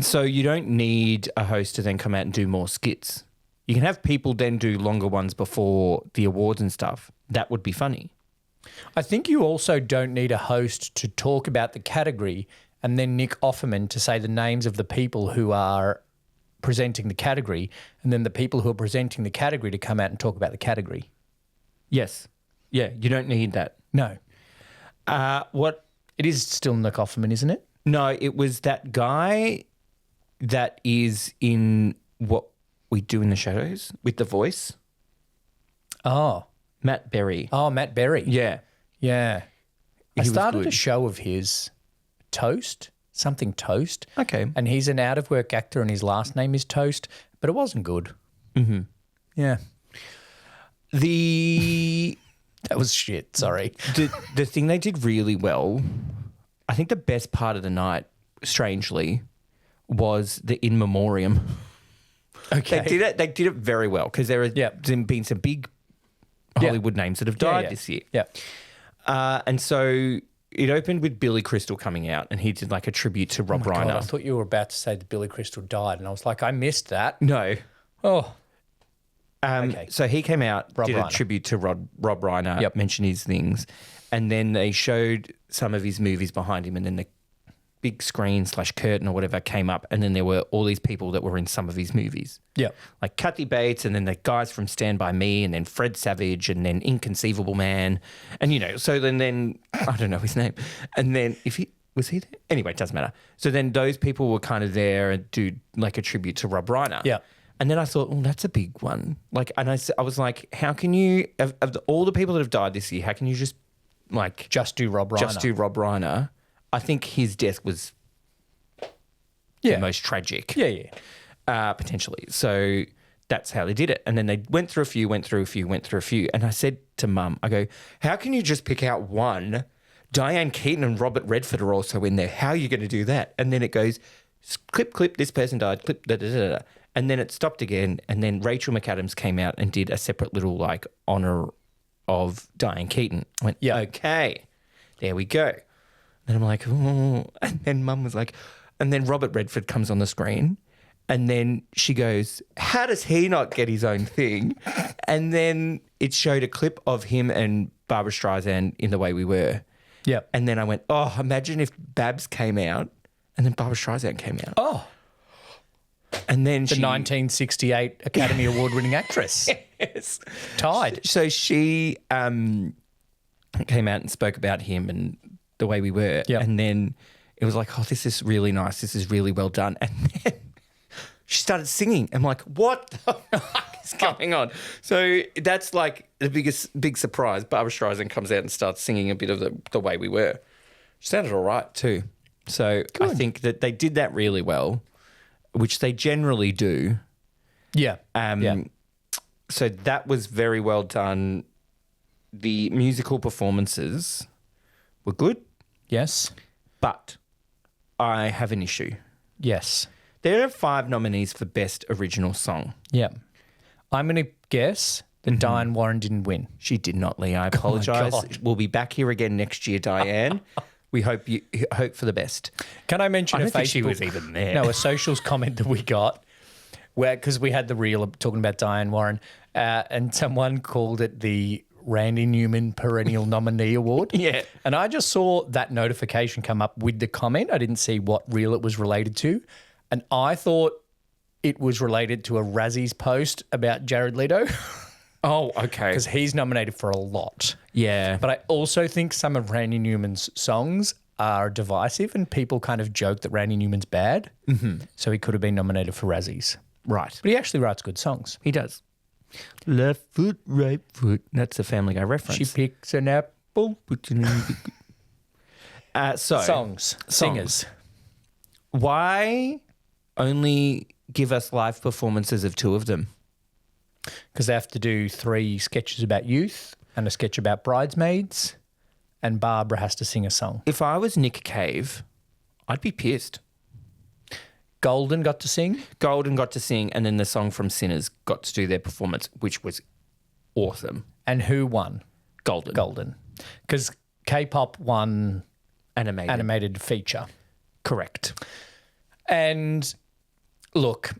Speaker 2: So you don't need a host to then come out and do more skits. You can have people then do longer ones before the awards and stuff. That would be funny.
Speaker 1: I think you also don't need a host to talk about the category and then Nick Offerman to say the names of the people who are presenting the category and then the people who are presenting the category to come out and talk about the category.
Speaker 2: Yes. Yeah, you don't need that.
Speaker 1: No.
Speaker 2: What?
Speaker 1: It is still Nick Offerman, isn't it?
Speaker 2: No, it was that guy that is in What We Do in the Shadows with the voice.
Speaker 1: Oh.
Speaker 2: Matt Berry.
Speaker 1: Oh, Matt Berry.
Speaker 2: Yeah.
Speaker 1: Yeah. I
Speaker 2: was
Speaker 1: started
Speaker 2: good.
Speaker 1: a show of his, Toast, something Toast.
Speaker 2: Okay.
Speaker 1: And he's an out-of-work actor and his last name is Toast, but it wasn't good. Mm-hmm. Yeah. That was shit, sorry.
Speaker 2: The thing they did really well, I think the best part of the night, strangely, was the In Memoriam.
Speaker 1: Okay.
Speaker 2: They did it very well because there have been some big Hollywood names that have died this year.
Speaker 1: Yeah.
Speaker 2: And so it opened with Billy Crystal coming out and he did like a tribute to Rob Reiner.
Speaker 1: God, I thought you were about to say that Billy Crystal died and I was like, I missed that.
Speaker 2: No.
Speaker 1: Oh. Okay.
Speaker 2: So he came out,
Speaker 1: Rob
Speaker 2: did
Speaker 1: Reiner.
Speaker 2: a tribute to Rob Reiner,
Speaker 1: Yep.
Speaker 2: mentioned his things, and then they showed some of his movies behind him and then the big screen / curtain or whatever came up and then there were all these people that were in some of his movies.
Speaker 1: Yeah.
Speaker 2: Like Kathy Bates and then the guys from Stand By Me and then Fred Savage and then Inconceivable Man. And, so then I don't know his name. And then was he there? Anyway, it doesn't matter. So then those people were kind of there and do like a tribute to Rob Reiner.
Speaker 1: Yeah.
Speaker 2: And then I thought, oh, that's a big one. Like, and I was like, how can you, of all the people that have died this year, how can you just
Speaker 1: do Rob Reiner?
Speaker 2: Just do Rob Reiner? I think his death was the most tragic.
Speaker 1: Yeah.
Speaker 2: Potentially. So that's how they did it. And then they went through a few. And I said to Mum, I go, how can you just pick out one? Diane Keaton and Robert Redford are also in there. How are you going to do that? And then it goes, clip, this person died, clip, da, da, da, da. And then it stopped again. And then Rachel McAdams came out and did a separate little like honour of Diane Keaton. I went,
Speaker 1: Yeah.
Speaker 2: okay, there we go. And I'm like, oh. And then Mum was like, and then Robert Redford comes on the screen. And then she goes, how does he not get his own thing? And then it showed a clip of him and Barbara Streisand in The Way We Were.
Speaker 1: Yeah.
Speaker 2: And then I went, oh, imagine if Babs came out and then Barbara Streisand came out.
Speaker 1: Oh,
Speaker 2: And then
Speaker 1: the 1968 Academy Award winning actress.
Speaker 2: Yes.
Speaker 1: Tied.
Speaker 2: So she came out and spoke about him and The Way We Were.
Speaker 1: Yep.
Speaker 2: And then it was like, oh, this is really nice. This is really well done. And then she started singing. I'm like, what the fuck is going on? So that's like the big surprise. Barbara Streisand comes out and starts singing a bit of the Way We Were. She sounded all right too. So I think that they did that really well, which they generally do.
Speaker 1: Yeah.
Speaker 2: So that was very well done. The musical performances were good,
Speaker 1: Yes.
Speaker 2: but I have an issue.
Speaker 1: Yes.
Speaker 2: There are 5 nominees for Best Original Song.
Speaker 1: Yeah. I'm going to guess that Diane Warren didn't win.
Speaker 2: She did not, Lee. I apologise.
Speaker 1: God.
Speaker 2: We'll be back here again next year, Diane. We hope for the best.
Speaker 1: Can I mention
Speaker 2: I
Speaker 1: a
Speaker 2: don't think
Speaker 1: Facebook?
Speaker 2: she was even there.
Speaker 1: No, a socials comment that we got where, because we had the reel talking about Diane Warren, and someone called it the Randy Newman Perennial Nominee Award.
Speaker 2: Yeah.
Speaker 1: And I just saw that notification come up with the comment. I didn't see what reel it was related to. And I thought it was related to a Razzies post about Jared Leto
Speaker 2: Oh, okay.
Speaker 1: because he's nominated for a lot.
Speaker 2: Yeah.
Speaker 1: But I also think some of Randy Newman's songs are divisive and people kind of joke that Randy Newman's bad. Mm-hmm. So he could have been nominated for Razzies.
Speaker 2: Right.
Speaker 1: But he actually writes good songs.
Speaker 2: He does. Left foot, right foot. That's a Family Guy reference.
Speaker 1: She picks an apple.
Speaker 2: Songs.
Speaker 1: Singers.
Speaker 2: Why only give us live performances of 2 of them?
Speaker 1: Because they have to do 3 sketches about youth and a sketch about bridesmaids, and Barbara has to sing a song.
Speaker 2: If I was Nick Cave, I'd be pissed.
Speaker 1: Golden got to sing.
Speaker 2: Golden got to sing, and then the song from Sinners got to do their performance, which was awesome.
Speaker 1: And who won?
Speaker 2: Golden.
Speaker 1: Golden. Because K-pop won
Speaker 2: Animated.
Speaker 1: animated feature.
Speaker 2: Correct.
Speaker 1: And look,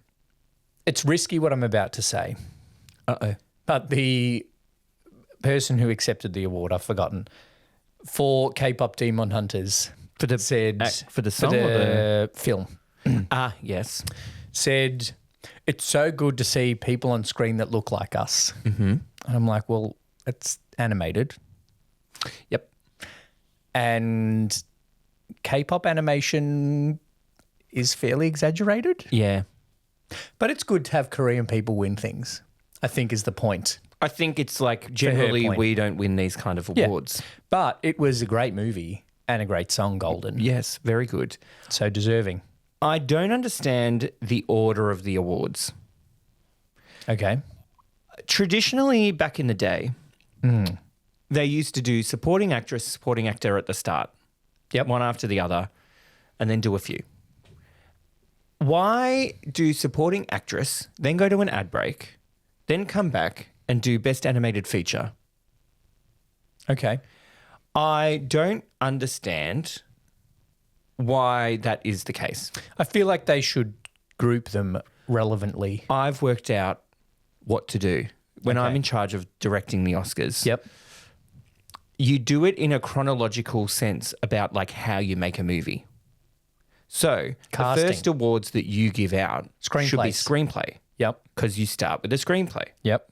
Speaker 1: it's risky what I'm about to say.
Speaker 2: Uh-oh.
Speaker 1: But the person who accepted the award, I've forgotten, for K-pop Demon Hunters
Speaker 2: For the
Speaker 1: said
Speaker 2: for the song or
Speaker 1: the film
Speaker 2: yes.
Speaker 1: said it's so good to see people on screen that look like us. Mm-hmm. And I'm like, well, it's animated.
Speaker 2: Yep.
Speaker 1: And K-pop animation is fairly exaggerated,
Speaker 2: Yeah.
Speaker 1: but it's good to have Korean people win things, I think is the point.
Speaker 2: I think it's like generally
Speaker 1: point.
Speaker 2: we don't win these kind of
Speaker 1: Yeah.
Speaker 2: awards.
Speaker 1: But it was a great movie and a great song, Golden.
Speaker 2: Yes, very good.
Speaker 1: So deserving.
Speaker 2: I don't understand the order of the awards.
Speaker 1: Okay.
Speaker 2: Traditionally, back in the day, they used to do supporting actress, supporting actor at the start.
Speaker 1: Yep.
Speaker 2: One after the other, and then do a few. Why do supporting actress, then go to an ad break, then come back and do best animated feature?
Speaker 1: Okay.
Speaker 2: I don't understand why that is the case.
Speaker 1: I feel like they should group them relevantly.
Speaker 2: I've worked out what to do when
Speaker 1: Okay.
Speaker 2: I'm in charge of directing the Oscars.
Speaker 1: Yep.
Speaker 2: You do it in a chronological sense about like how you make a movie. So
Speaker 1: Casting.
Speaker 2: the first awards that you give out should be
Speaker 1: Screenplays.
Speaker 2: screenplay
Speaker 1: Yep.
Speaker 2: because you start with a screenplay.
Speaker 1: Yep.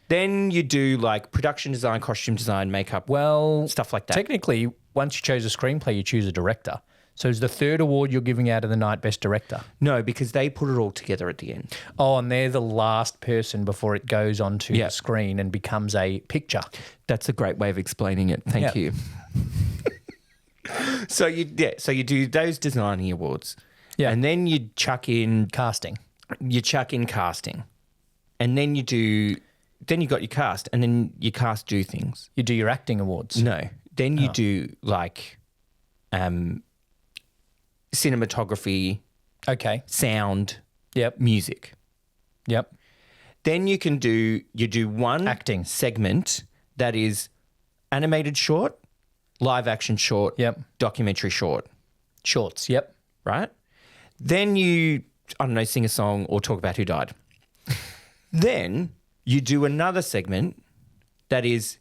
Speaker 2: Then you do like production design, costume design, makeup,
Speaker 1: Well,
Speaker 2: stuff like that.
Speaker 1: technically, once you chose a screenplay, you choose a director. So is the third award you're giving out of the night best director?
Speaker 2: No, because they put it all together at the end.
Speaker 1: Oh, and they're the last person before it goes onto
Speaker 2: Yeah.
Speaker 1: the screen and becomes a picture.
Speaker 2: That's a great way of explaining it. Thank
Speaker 1: Yeah.
Speaker 2: you. So you do those designing awards.
Speaker 1: Yeah.
Speaker 2: And then you chuck in
Speaker 1: Casting.
Speaker 2: casting. And then you got your cast, and then your cast do things.
Speaker 1: You do your acting awards.
Speaker 2: No. Then you do like cinematography,
Speaker 1: Okay.
Speaker 2: sound,
Speaker 1: Yep.
Speaker 2: music.
Speaker 1: Yep.
Speaker 2: Then you do one
Speaker 1: Acting.
Speaker 2: segment that is animated short, live action short,
Speaker 1: Yep.
Speaker 2: documentary short,
Speaker 1: Shorts. Yep.
Speaker 2: right? Then you, I don't know, sing a song or talk about who died. Then you do another segment that is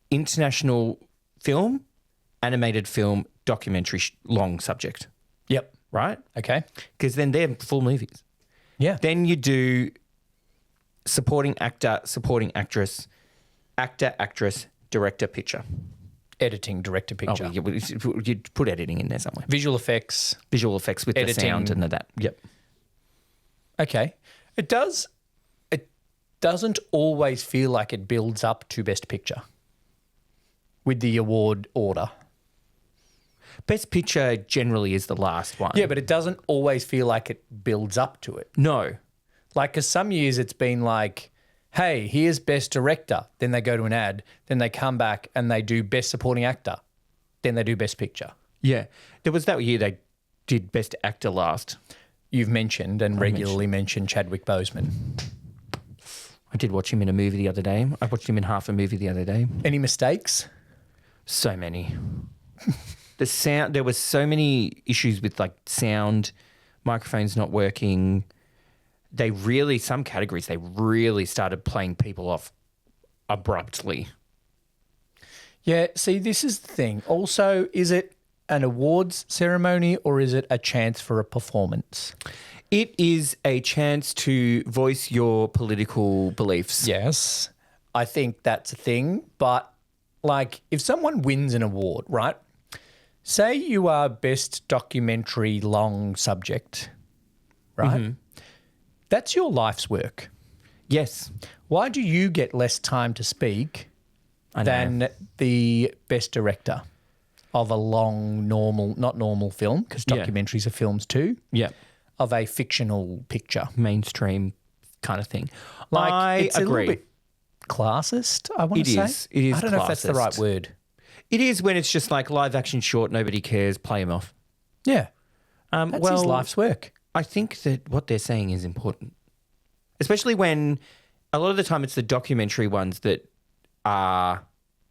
Speaker 2: international film, animated film, documentary long subject,
Speaker 1: Yep.
Speaker 2: right?
Speaker 1: Okay.
Speaker 2: Because then they're full movies.
Speaker 1: Yeah.
Speaker 2: Then you do supporting actor, supporting actress, actor, actress, director, picture.
Speaker 1: Editing, director, picture.
Speaker 2: Oh, you'd put editing in there somewhere.
Speaker 1: Visual effects.
Speaker 2: Visual effects with
Speaker 1: Editing.
Speaker 2: the sound and that. Yep.
Speaker 1: Okay. It doesn't always feel like it builds up to Best Picture with the award order.
Speaker 2: Best picture generally is the last one.
Speaker 1: Yeah, but it doesn't always feel like it builds up to it.
Speaker 2: No.
Speaker 1: Like, because some years it's been like, hey, here's Best Director. Then they go to an ad. Then they come back and they do Best Supporting Actor. Then they do Best Picture.
Speaker 2: Yeah. There was that year they did Best Actor last.
Speaker 1: You've mentioned and regularly mentioned Chadwick Boseman.
Speaker 2: I did watch him in a movie the other day. I watched him in half a movie the other day.
Speaker 1: Any mistakes?
Speaker 2: So many. The sound, there was so many issues with like sound, microphones not working. Some categories, they really started playing people off abruptly.
Speaker 1: Yeah, see, this is the thing. Also, is it an awards ceremony or is it a chance for a performance?
Speaker 2: It is a chance to voice your political beliefs.
Speaker 1: Yes, I think that's a thing. But like, if someone wins an award, right? Say you are Best Documentary Long Subject, right?
Speaker 2: Mm-hmm.
Speaker 1: That's your life's work.
Speaker 2: Yes.
Speaker 1: Why do you get less time to speak than the Best Director of a long, not normal film, because
Speaker 2: Yeah.
Speaker 1: documentaries are films too,
Speaker 2: Yeah.
Speaker 1: of a fictional picture?
Speaker 2: Mainstream kind of thing.
Speaker 1: Like,
Speaker 2: I
Speaker 1: it's
Speaker 2: agree.
Speaker 1: a little bit classist, I want to
Speaker 2: It
Speaker 1: say.
Speaker 2: is. It is
Speaker 1: I don't know if that's the right
Speaker 2: classist.
Speaker 1: word.
Speaker 2: It is when it's just like live action short, nobody cares, play him off.
Speaker 1: Yeah, that's his life's work.
Speaker 2: I think that what they're saying is important, especially when a lot of the time it's the documentary ones that are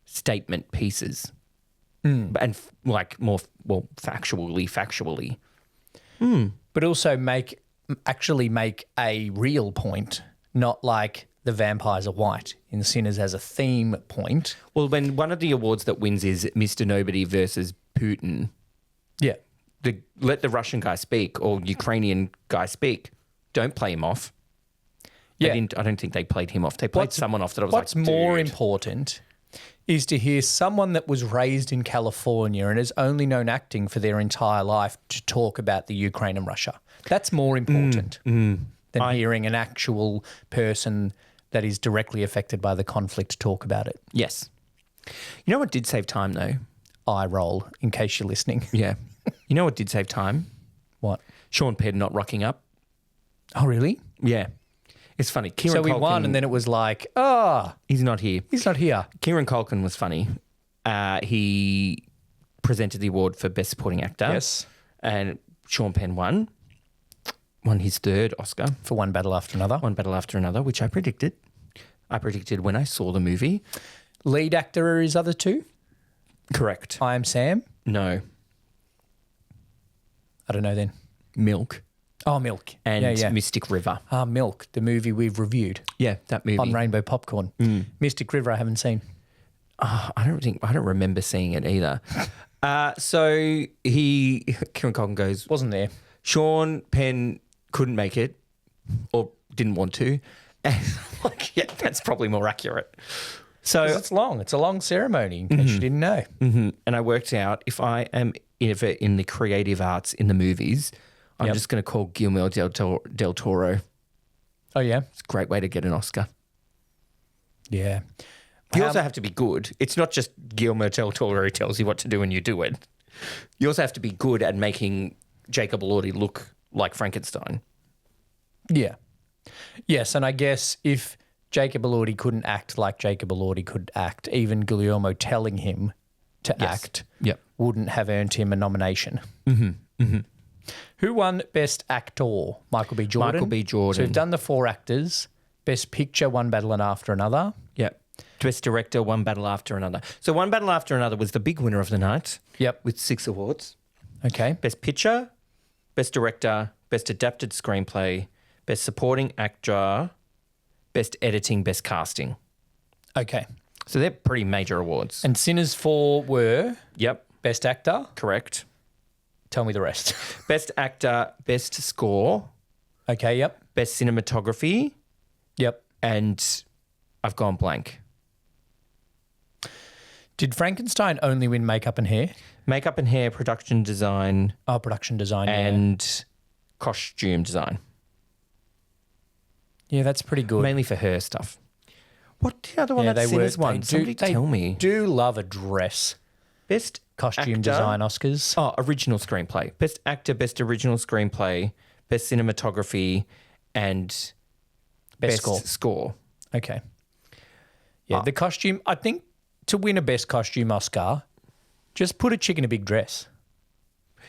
Speaker 2: statement pieces and like more, factually.
Speaker 1: But also actually make a real point, not like the vampires are white in Sinners as a theme point.
Speaker 2: Well, when one of the awards that wins is Mr. Nobody versus Putin,
Speaker 1: Yeah.
Speaker 2: let the Russian guy speak or Ukrainian guy speak. Don't play him off.
Speaker 1: Yeah.
Speaker 2: I don't think they played him off. They played someone off that I was
Speaker 1: What's
Speaker 2: like,
Speaker 1: more
Speaker 2: dude.
Speaker 1: important is to hear someone that was raised in California and has only known acting for their entire life to talk about the Ukraine and Russia. That's more important than hearing an actual person that is directly affected by the conflict talk about it.
Speaker 2: Yes. You know what did save time though?
Speaker 1: Eye roll, in case you're listening.
Speaker 2: Yeah. You know what did save time?
Speaker 1: What?
Speaker 2: Sean Penn not rocking up.
Speaker 1: Oh, really?
Speaker 2: Yeah. It's funny. Kieran
Speaker 1: So we
Speaker 2: Culkin,
Speaker 1: won and then it was like,
Speaker 2: he's not here.
Speaker 1: he's not here.
Speaker 2: Kieran Culkin was funny. He presented the award for Best Supporting Actor.
Speaker 1: Yes.
Speaker 2: And Sean Penn won his third Oscar.
Speaker 1: For One Battle After Another.
Speaker 2: One battle after another, which I predicted. I predicted when I saw the movie.
Speaker 1: Lead actor are his other two?
Speaker 2: Correct.
Speaker 1: I Am Sam?
Speaker 2: No.
Speaker 1: I don't know then.
Speaker 2: Milk
Speaker 1: Oh, Milk.
Speaker 2: and
Speaker 1: yeah.
Speaker 2: Mystic River.
Speaker 1: Milk, the movie we've reviewed
Speaker 2: Yeah, that movie.
Speaker 1: on Rainbow Popcorn. Mystic River I haven't seen.
Speaker 2: I don't remember seeing it either. So Kieran Culkin goes,
Speaker 1: Wasn't there.
Speaker 2: Sean Penn couldn't make it or didn't want to. And I'm like, yeah, that's probably more accurate. So
Speaker 1: 'Cause it's long. It's a long ceremony, in case you didn't know.
Speaker 2: and I worked out if I am ever in the creative arts in the movies, I'm just going to call Guillermo del Toro.
Speaker 1: Oh, yeah?
Speaker 2: It's a great way to get an Oscar.
Speaker 1: Yeah.
Speaker 2: You also have to be good. It's not just Guillermo del Toro who tells you what to do and you do it. You also have to be good at making Jacob Elordi look like Frankenstein.
Speaker 1: Yeah. Yes, and I guess if Jacob Elordi couldn't act like Jacob Elordi could act, even Guillermo telling him to act
Speaker 2: Yep.
Speaker 1: wouldn't have earned him a nomination. Who won Best Actor? Michael B. Jordan.
Speaker 2: Michael B. Jordan.
Speaker 1: So we've done the 4 actors. Best Picture, One Battle and After Another.
Speaker 2: Yep. Best Director, One Battle After Another. So One Battle After Another was the big winner of the night.
Speaker 1: Yep.
Speaker 2: With 6 awards.
Speaker 1: Okay.
Speaker 2: Best Picture, Best Director, Best Adapted Screenplay, Best Supporting Actor, Best Editing, Best Casting.
Speaker 1: Okay.
Speaker 2: So they're pretty major awards.
Speaker 1: And Sinners 4 were
Speaker 2: Yep.
Speaker 1: Best Actor.
Speaker 2: Correct.
Speaker 1: Tell me the rest.
Speaker 2: Best Actor, Best Score,
Speaker 1: Okay, yep.
Speaker 2: Best Cinematography,
Speaker 1: Yep.
Speaker 2: and I've gone blank.
Speaker 1: Did Frankenstein only win makeup and hair?
Speaker 2: Makeup and hair, production design,
Speaker 1: Oh, production design.
Speaker 2: and costume design.
Speaker 1: Yeah, that's pretty good.
Speaker 2: Mainly for her stuff. What the other one
Speaker 1: Yeah,
Speaker 2: that
Speaker 1: they were.
Speaker 2: Sinners won? Somebody tell me.
Speaker 1: Do love a dress.
Speaker 2: Best
Speaker 1: Costume
Speaker 2: actor.
Speaker 1: design Oscars.
Speaker 2: Oh, original screenplay. Best actor, best original screenplay, best cinematography, and
Speaker 1: Best
Speaker 2: score.
Speaker 1: Okay. Yeah, the costume, I think to win a best costume Oscar, just put a chick in a big dress.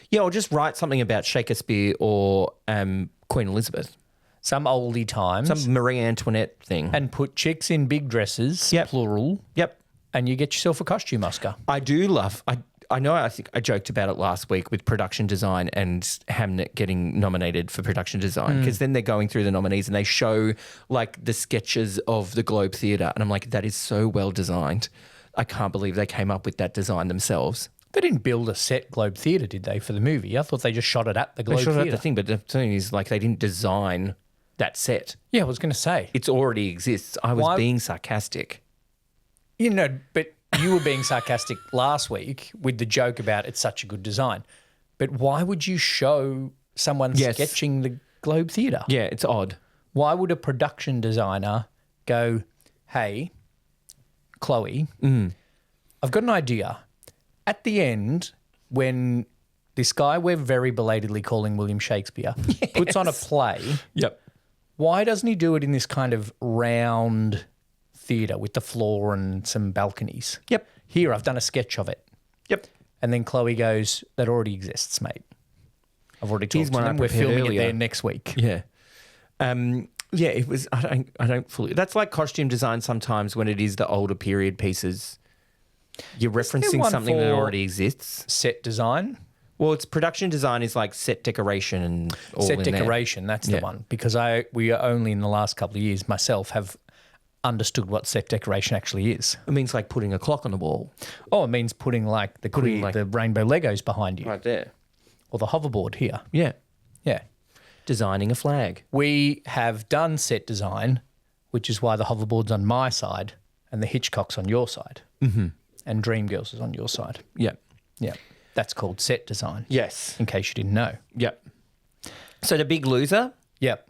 Speaker 2: Yeah, or just write something about Shakespeare or Queen Elizabeth.
Speaker 1: Some oldie times.
Speaker 2: Some Marie Antoinette thing.
Speaker 1: And put chicks in big dresses,
Speaker 2: Yep.
Speaker 1: plural,
Speaker 2: Yep.
Speaker 1: and you get yourself a costume Oscar.
Speaker 2: I do love, I know I think I joked about it last week with production design and Hamnet getting nominated for production design because then they're going through the nominees and they show like the sketches of the Globe Theatre and I'm like, that is so well designed. I can't believe they came up with that design themselves.
Speaker 1: They didn't build a set Globe Theatre, did they, for the movie? I thought they just shot it at the Globe
Speaker 2: They shot
Speaker 1: Theatre.
Speaker 2: out the thing, but the thing is like they didn't design that set.
Speaker 1: Yeah, I was going to say.
Speaker 2: It's already exists. I was
Speaker 1: Why-
Speaker 2: being sarcastic.
Speaker 1: You know, but you were being sarcastic last week with the joke about it's such a good design. But why would you show someone
Speaker 2: Yes.
Speaker 1: sketching the Globe Theatre?
Speaker 2: Yeah, it's odd.
Speaker 1: Why would a production designer go, hey, Chloe, I've got an idea. At the end, when this guy we're very belatedly calling William Shakespeare puts on a play,
Speaker 2: Yep.
Speaker 1: why doesn't he do it in this kind of round theatre with the floor and some balconies?
Speaker 2: Yep.
Speaker 1: Here, I've done a sketch of it.
Speaker 2: Yep.
Speaker 1: And then Chloe goes, that already exists, mate. I've already
Speaker 2: Here's
Speaker 1: talked to
Speaker 2: one I
Speaker 1: them. We're
Speaker 2: prepared
Speaker 1: filming
Speaker 2: earlier.
Speaker 1: it there next week.
Speaker 2: Yeah. Yeah, it was I don't fully that's like costume design sometimes when it is the older period pieces. You're referencing
Speaker 1: one
Speaker 2: something that
Speaker 1: for-
Speaker 2: already exists.
Speaker 1: Set design.
Speaker 2: Well, it's production design is like set decoration and all
Speaker 1: Set
Speaker 2: in there.
Speaker 1: decoration, that's
Speaker 2: Yeah.
Speaker 1: the one. Because we are only in the last couple of years myself have understood what set decoration actually is.
Speaker 2: It means like putting a clock on the wall.
Speaker 1: Oh, it means putting like the rainbow Legos behind you
Speaker 2: Right there.
Speaker 1: or the hoverboard here.
Speaker 2: Yeah.
Speaker 1: Yeah.
Speaker 2: Designing a flag.
Speaker 1: We have done set design, which is why the hoverboard's on my side and the Hitchcock's on your side. Mm-hmm. And Dreamgirls is on your side.
Speaker 2: Yeah.
Speaker 1: Yeah. That's called set design,
Speaker 2: Yes.
Speaker 1: in case you didn't know.
Speaker 2: Yep. So the big loser,
Speaker 1: Yep.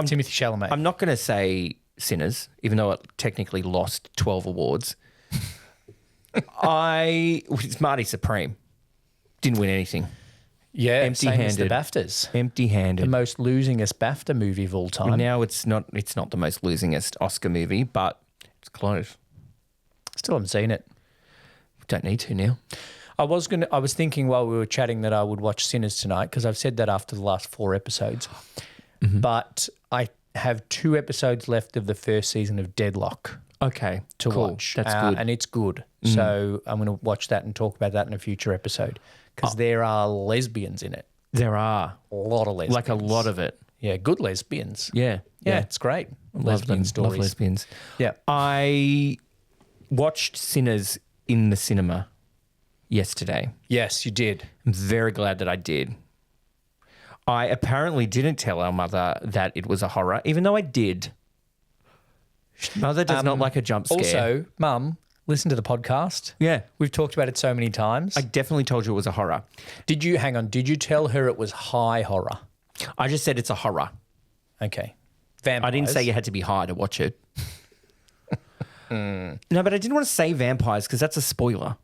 Speaker 1: Timothy Chalamet.
Speaker 2: I'm not going to say Sinners, even though it technically lost 12 awards. It's Marty Supreme. Didn't win anything.
Speaker 1: yeah, same as the
Speaker 2: empty-handed.
Speaker 1: BAFTAs. The
Speaker 2: Empty-handed.
Speaker 1: most losingest BAFTA movie of all time.
Speaker 2: Now it's not the most losingest Oscar movie, but it's close.
Speaker 1: Still haven't seen it.
Speaker 2: Don't need to now.
Speaker 1: I was thinking while we were chatting that I would watch Sinners tonight because I've said that after the last 4 episodes.
Speaker 2: Mm-hmm.
Speaker 1: But I have 2 episodes left of the first season of Deadlock
Speaker 2: Okay,
Speaker 1: to
Speaker 2: cool.
Speaker 1: watch.
Speaker 2: That's good.
Speaker 1: And it's good. So I'm going to watch that and talk about that in a future episode because there are lesbians in it.
Speaker 2: There are
Speaker 1: A lot of lesbians.
Speaker 2: like a lot of it.
Speaker 1: Yeah, good lesbians.
Speaker 2: Yeah,
Speaker 1: Yeah, it's great.
Speaker 2: Love
Speaker 1: Lesbian
Speaker 2: them.
Speaker 1: stories.
Speaker 2: Love lesbians.
Speaker 1: Yeah.
Speaker 2: I watched Sinners in the cinema yesterday.
Speaker 1: Yes, you did.
Speaker 2: I'm very glad that I did. I apparently didn't tell our mother that it was a horror, even though I did. Mother does not like a jump scare.
Speaker 1: Also, Mum, listen to the podcast.
Speaker 2: Yeah.
Speaker 1: We've talked about it so many times.
Speaker 2: I definitely told you it was a horror.
Speaker 1: Did you tell her it was high horror?
Speaker 2: I just said it's a horror.
Speaker 1: Okay. Vampires.
Speaker 2: I didn't say you had to be high to watch it. No, but I didn't want to say vampires because that's a spoiler.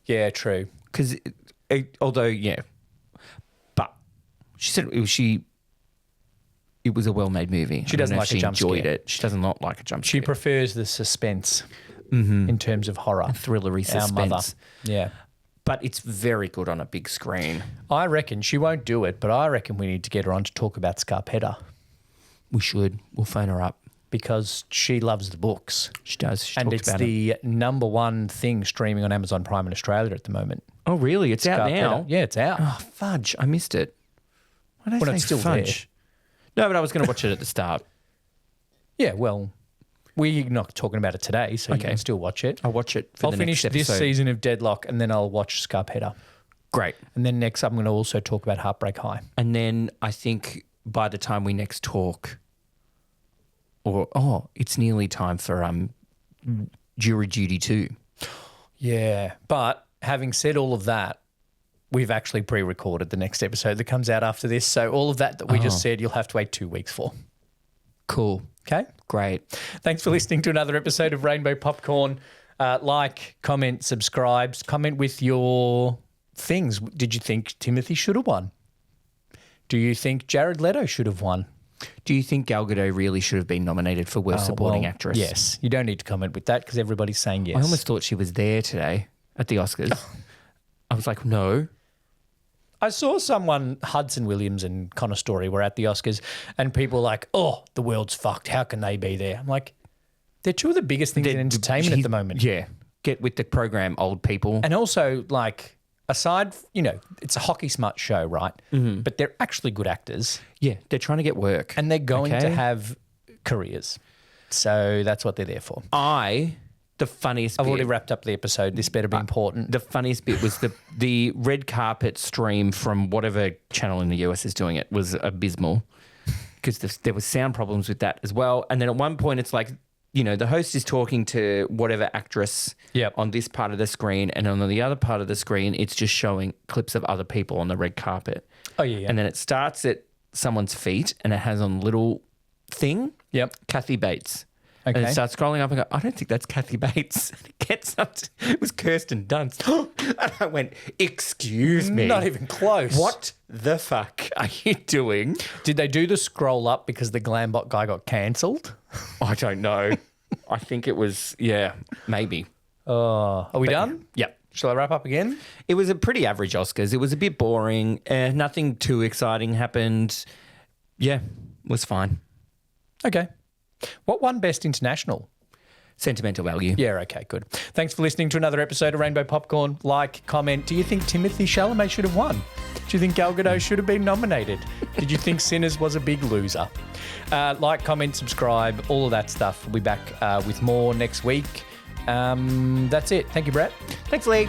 Speaker 1: Yeah, true.
Speaker 2: Because, although, yeah. But she said it was a well-made movie.
Speaker 1: She doesn't like a jump
Speaker 2: She enjoyed
Speaker 1: scare.
Speaker 2: it. She does not like a jump
Speaker 1: She
Speaker 2: scare.
Speaker 1: prefers the suspense in terms of horror.
Speaker 2: Thrillery
Speaker 1: Our mother.
Speaker 2: suspense.
Speaker 1: Yeah.
Speaker 2: but it's very good on a big screen.
Speaker 1: I reckon she won't do it, but I reckon we need to get her on to talk about Scarpetta
Speaker 2: We should. We'll phone her up.
Speaker 1: because she loves the books.
Speaker 2: She does. She
Speaker 1: And
Speaker 2: talks
Speaker 1: it's
Speaker 2: about it.
Speaker 1: the number one thing streaming on Amazon Prime in Australia at the moment.
Speaker 2: Oh, really? It's out
Speaker 1: Scarpetta.
Speaker 2: now?
Speaker 1: Yeah, it's out.
Speaker 2: Oh, fudge. I missed it. Why did I
Speaker 1: Well,
Speaker 2: say
Speaker 1: it's still
Speaker 2: fudge? No, but I was going to watch it at the start.
Speaker 1: Yeah, well, we're not talking about it today, so you
Speaker 2: Okay.
Speaker 1: can still watch it.
Speaker 2: I'll watch it for
Speaker 1: I'll
Speaker 2: the
Speaker 1: finish
Speaker 2: next
Speaker 1: this
Speaker 2: episode.
Speaker 1: season of Deadlock and then I'll watch Scarpetta.
Speaker 2: Great.
Speaker 1: And then next I'm going to also talk about Heartbreak High.
Speaker 2: And then I think by the time we next talk, it's nearly time for Jury Duty 2.
Speaker 1: Yeah, but having said all of that, we've actually pre-recorded the next episode that comes out after this. So all of that we just said, you'll have to wait 2 weeks for.
Speaker 2: Cool.
Speaker 1: Okay?
Speaker 2: Great.
Speaker 1: Thanks for listening to another episode of Rainbow Popcorn. Like, comment, subscribe, comment with your things. Did you think Timothy should have won? Do you think Jared Leto should have won?
Speaker 2: Do you think Gal Gadot really should have been nominated for Worst Supporting
Speaker 1: Well,
Speaker 2: Actress?
Speaker 1: Yes. You don't need to comment with that because everybody's saying yes.
Speaker 2: I almost thought she was there today at the Oscars. I was like, no.
Speaker 1: I saw someone, Hudson Williams and Connor Story were at the Oscars and people were like, oh, the world's fucked. How can they be there? I'm like, they're two of the biggest things in entertainment at the moment.
Speaker 2: Yeah. Get with the program, old people.
Speaker 1: And also, like, aside, it's a hockey smart show, right? Mm-hmm. But they're actually good actors.
Speaker 2: Yeah, they're trying to get work.
Speaker 1: And they're going to
Speaker 2: Okay.
Speaker 1: have careers. So that's what they're there for.
Speaker 2: The funniest
Speaker 1: I've
Speaker 2: bit.
Speaker 1: already wrapped up the episode. This better be important.
Speaker 2: The funniest bit was the red carpet stream from whatever channel in the US is doing it was abysmal because there was sound problems with that as well. And then at one point it's like, the host is talking to whatever actress
Speaker 1: Yep.
Speaker 2: on this part of the screen, and on the other part of the screen it's just showing clips of other people on the red carpet.
Speaker 1: Oh, yeah.
Speaker 2: And then it starts at someone's feet and it has on little thing,
Speaker 1: Yep.
Speaker 2: Kathy Bates.
Speaker 1: Okay.
Speaker 2: And it starts scrolling up and go, I don't think that's Kathy Bates. And it gets up to, it was Kirsten Dunst. And I went, excuse me.
Speaker 1: Not even close.
Speaker 2: What the fuck are you doing?
Speaker 1: Did they do the scroll up because the Glambot guy got cancelled?
Speaker 2: I don't know. I think it was, maybe.
Speaker 1: Are we done?
Speaker 2: Yep.
Speaker 1: Shall I wrap up again?
Speaker 2: It was a pretty average Oscars. It was a bit boring. Nothing too exciting happened. Yeah, was fine.
Speaker 1: Okay. What won Best International?
Speaker 2: Sentimental value.
Speaker 1: Yeah, okay, good. Thanks for listening to another episode of Rainbow Popcorn. Like, comment. Do you think Timothy Chalamet should have won? Do you think Gal Gadot should have been nominated? Did you think Sinners was a big loser? Like, comment, subscribe, all of that stuff. We'll be back with more next week. That's it. Thank you, Brett.
Speaker 2: Thanks, Lee.